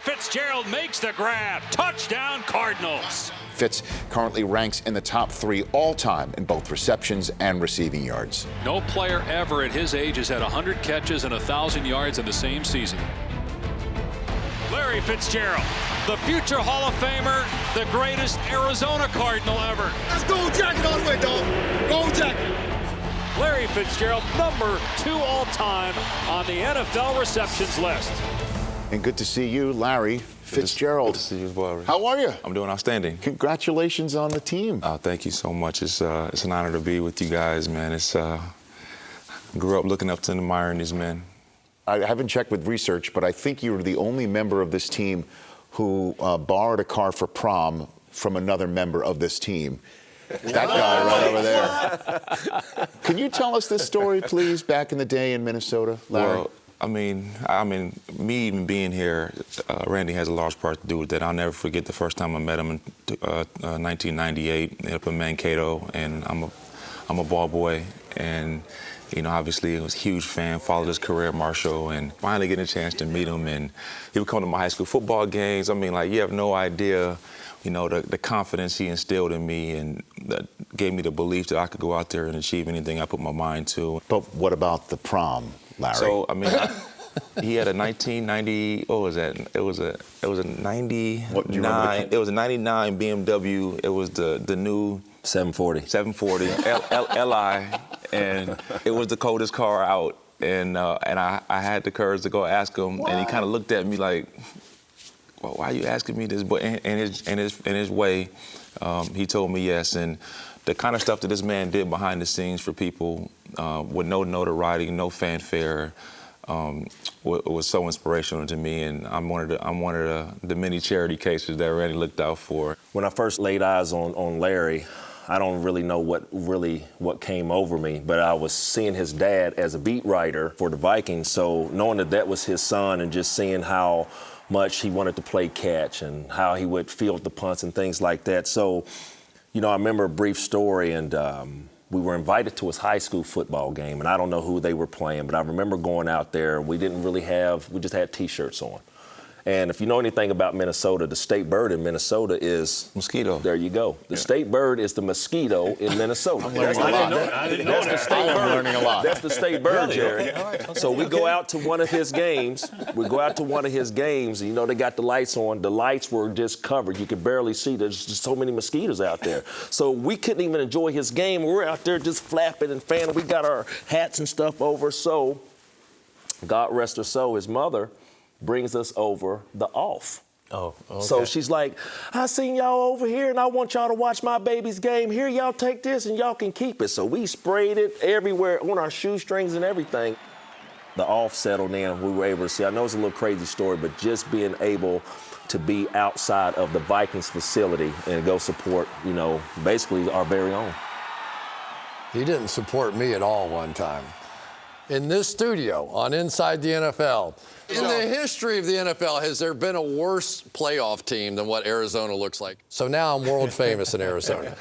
Fitzgerald makes the grab. Touchdown, Cardinals. Fitz currently ranks in the top 3 all-time in both receptions and receiving yards. No player ever at his age has had 100 catches and 1,000 yards in the same season. Larry Fitzgerald, the future Hall of Famer, the greatest Arizona Cardinal ever. Let's go Jacket all the way, dog. Go Jacket. Larry Fitzgerald, number 2 all-time on the NFL receptions list. And good to see you, Larry Fitzgerald. Good to see you as well, Rick. How are you? I'm doing outstanding. Congratulations on the team. Thank you so much. It's an honor to be with you guys, man. Grew up looking up to and admiring these men. I haven't checked with research, but I think you were the only member of this team who borrowed a car for prom from another member of this team. That guy right over there. Can you tell us this story, please, back in the day in Minnesota, Larry? Well, I mean, me even being here, Randy has a large part to do with that. I'll never forget the first time I met him in 1998 up in Mankato, and I'm a ball boy, and you know, obviously, I was a huge fan, followed his career at Marshall, and finally getting a chance to meet him. And he would come to my high school football games. I mean, like, you have no idea, you know, the confidence he instilled in me, and that gave me the belief that I could go out there and achieve anything I put my mind to. But what about the prom, Larry? So, I mean, he had a 1990, what was that? It was a 99, What, do you remember it was a 99 BMW. It was the new 740 Li, and it was the coldest car out, and I had the courage to go ask him, and he kind of looked at me like, well, why are you asking me this? But in his way, he told me yes, and the kind of stuff that this man did behind the scenes for people with no notoriety, no fanfare, was so inspirational to me, and I'm one of the many charity cases that Randy looked out for. When I first laid eyes on Larry, I don't really know what came over me, but I was seeing his dad as a beat writer for the Vikings, so knowing that was his son and just seeing how much he wanted to play catch and how he would field the punts and things like that. So, you know, I remember a brief story, and we were invited to his high school football game, and I don't know who they were playing, but I remember going out there. We just had T-shirts on. And if you know anything about Minnesota, the state bird in Minnesota is mosquito. There you go. The state bird is the mosquito in Minnesota. I didn't know that. I'm learning a lot. That's the state bird, Jerry. So we go out to one of his games. And, you know, they got the lights on. The lights were just covered. You could barely see. There's just so many mosquitoes out there. So we couldn't even enjoy his game. We're out there just flapping and fanning. We got our hats and stuff over. So, God rest her soul, his mother brings us over the off. Oh, okay. So she's like, I seen y'all over here, and I want y'all to watch my baby's game. Here, y'all take this, and y'all can keep it. So we sprayed it everywhere on our shoestrings and everything. The off settled in. We were able to see. I know it's a little crazy story, but just being able to be outside of the Vikings facility and go support, you know, basically our very own. He didn't support me at all one time. In this studio on Inside the NFL, in the history of the NFL, has there been a worse playoff team than what Arizona looks like? So now I'm world famous in Arizona.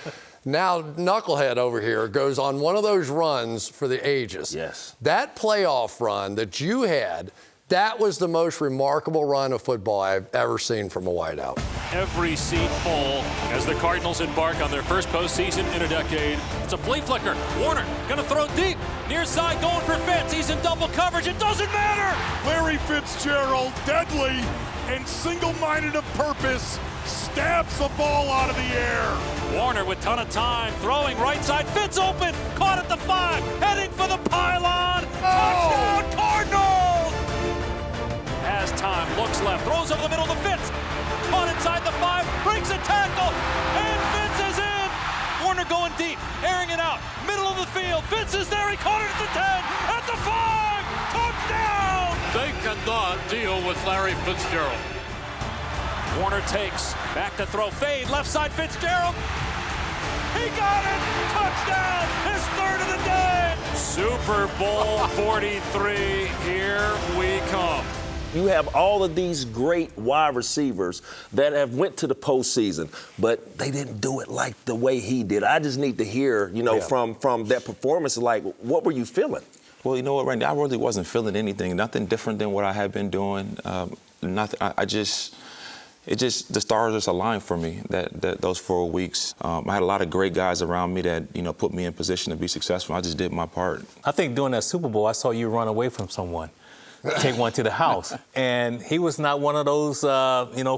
Now Knucklehead over here goes on one of those runs for the ages. Yes. That playoff run that you had, that was the most remarkable run of football I've ever seen from a wideout. Every seat full as the Cardinals embark on their first postseason in a decade. It's a flea flicker. Warner gonna throw deep. Near side going for Fitz. He's in double coverage. It doesn't matter. Larry Fitzgerald, deadly and single-minded of purpose, stabs the ball out of the air. Warner with ton of time. Throwing right side. Fitz open. Caught at the 5. Heading for the pylon. Touchdown Cardinals! Has time. Looks left. Throws over the middle to Fitz. Caught inside the 5, breaks a tackle, and Fitz is in! Warner going deep, airing it out, middle of the field, Fitz is there, he caught it at the 10, at the 5, touchdown! They cannot deal with Larry Fitzgerald. Warner takes, back to throw, fade, left side Fitzgerald, he got it, touchdown, his 3rd of the day! Super Bowl 43, here we come. You have all of these great wide receivers that have went to the postseason, but they didn't do it like the way he did. I just need to hear, you know, from that performance, like, what were you feeling? Well, you know what, Randy, I really wasn't feeling anything, nothing different than what I had been doing. nothing. The stars just aligned for me that those 4 weeks. I had a lot of great guys around me that, put me in position to be successful. I just did my part. I think during that Super Bowl, I saw you run away from someone, take one to the house. And he was not one of those,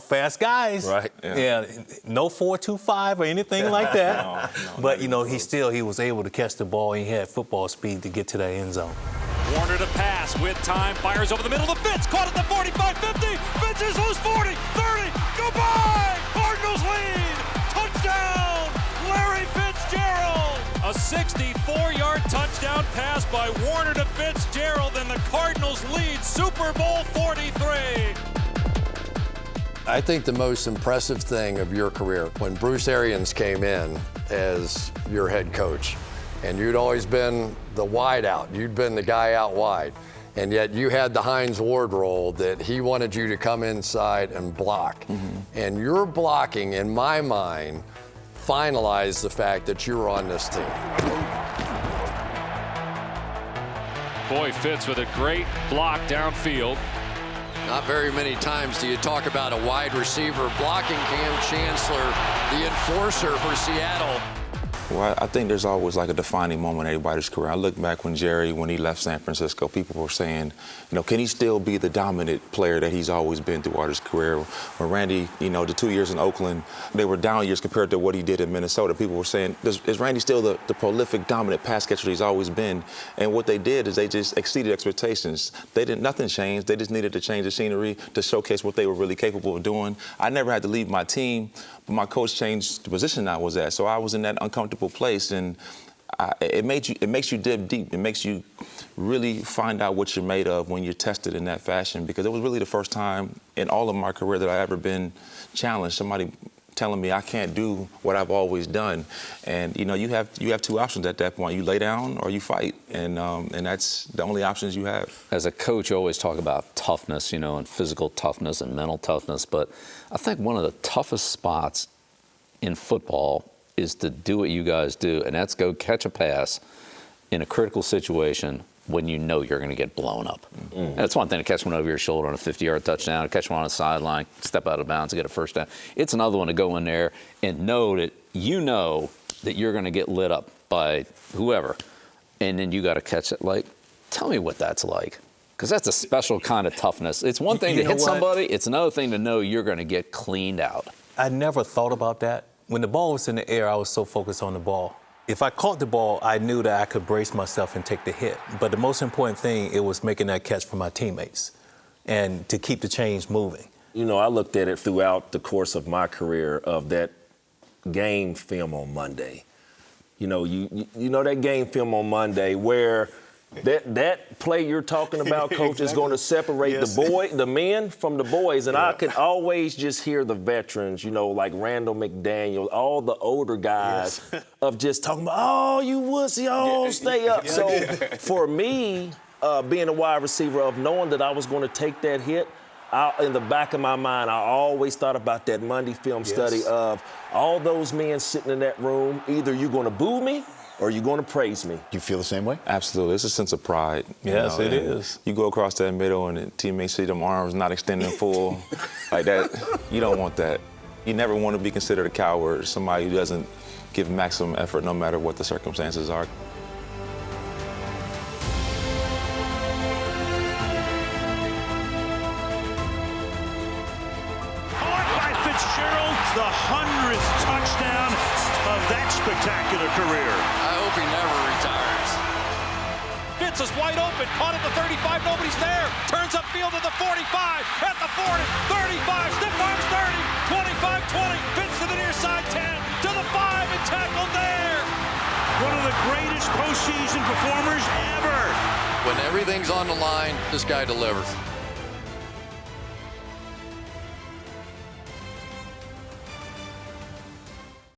fast guys. Right. Yeah. No 4.25 or anything like that. No, but, he was able to catch the ball. He had football speed to get to that end zone. Warner to pass with time, fires over the middle to Fitz, caught at the 45, 50, Fitz is loose, 40, 30, goodbye! Cardinals lead! Touchdown, Larry Fitzgerald! A 64-yard touchdown pass by Warner to Fitzgerald, and the Cardinals lead Super Bowl 43. I think the most impressive thing of your career, when Bruce Arians came in as your head coach, and you'd always been the wide out. You'd been the guy out wide. And yet you had the Hines Ward role that he wanted you to come inside and block. Mm-hmm. And your blocking, in my mind, finalized the fact that you were on this team. Boy, Fitz with a great block downfield. Not very many times do you talk about a wide receiver blocking Cam Chancellor, the enforcer for Seattle. Well, I think there's always like a defining moment in everybody's career. I look back when he left San Francisco, people were saying, can he still be the dominant player that he's always been throughout his career? When Randy, the 2 years in Oakland, they were down years compared to what he did in Minnesota. People were saying, is Randy still the prolific, dominant pass catcher he's always been? And what they did is they just exceeded expectations. Nothing changed. They just needed to change the scenery to showcase what they were really capable of doing. I never had to leave my team, but my coach changed the position I was at. So I was in that uncomfortable place, and it makes you dig deep. It makes you really find out what you're made of when you're tested in that fashion, because it was really the first time in all of my career that I ever been challenged. Somebody telling me I can't do what I've always done, and you have two options at that point: you lay down or you fight, and that's the only options you have. As a coach, you always talk about toughness, and physical toughness and mental toughness, but I think one of the toughest spots in football is to do what you guys do, and that's go catch a pass in a critical situation when you know you're going to get blown up. Mm-hmm. That's one thing to catch one over your shoulder on a 50-yard touchdown, to catch one on a sideline, step out of bounds and get a first down. It's another one to go in there and know that you're going to get lit up by whoever, and then you got to catch it. Tell me what that's like, because that's a special kind of toughness. It's one thing to hit somebody. It's another thing to know you're going to get cleaned out. I never thought about that. When the ball was in the air, I was so focused on the ball. If I caught the ball, I knew that I could brace myself and take the hit. But the most important thing, it was making that catch for my teammates and to keep the chains moving. I looked at it throughout the course of my career of that game film on Monday. That game film on Monday where that play you're talking about, Coach, is going to separate the men from the boys. And I could always just hear the veterans, like Randall McDaniel, all the older guys of just talking about, oh, you wussy, stay up. So for me, being a wide receiver, of knowing that I was going to take that hit, in the back of my mind, I always thought about that Monday film study of all those men sitting in that room. Either you're going to boo me or you're going to praise me. Do you feel the same way? Absolutely. It's a sense of pride. Yes, it is. You go across that middle and the teammates see them arms not extending full like that. You don't want that. You never want to be considered a coward, somebody who doesn't give maximum effort no matter what the circumstances are. Caught by Fitzgerald, the 100th touchdown of that spectacular career. I hope he never retires. Fitz is wide open, caught at the 35, nobody's there. Turns upfield to the 45, at the 40, 35, stiff arms 30, 25, 20, Fitz to the near side 10, to the 5, and tackled there. One of the greatest postseason performers ever. When everything's on the line, this guy delivers.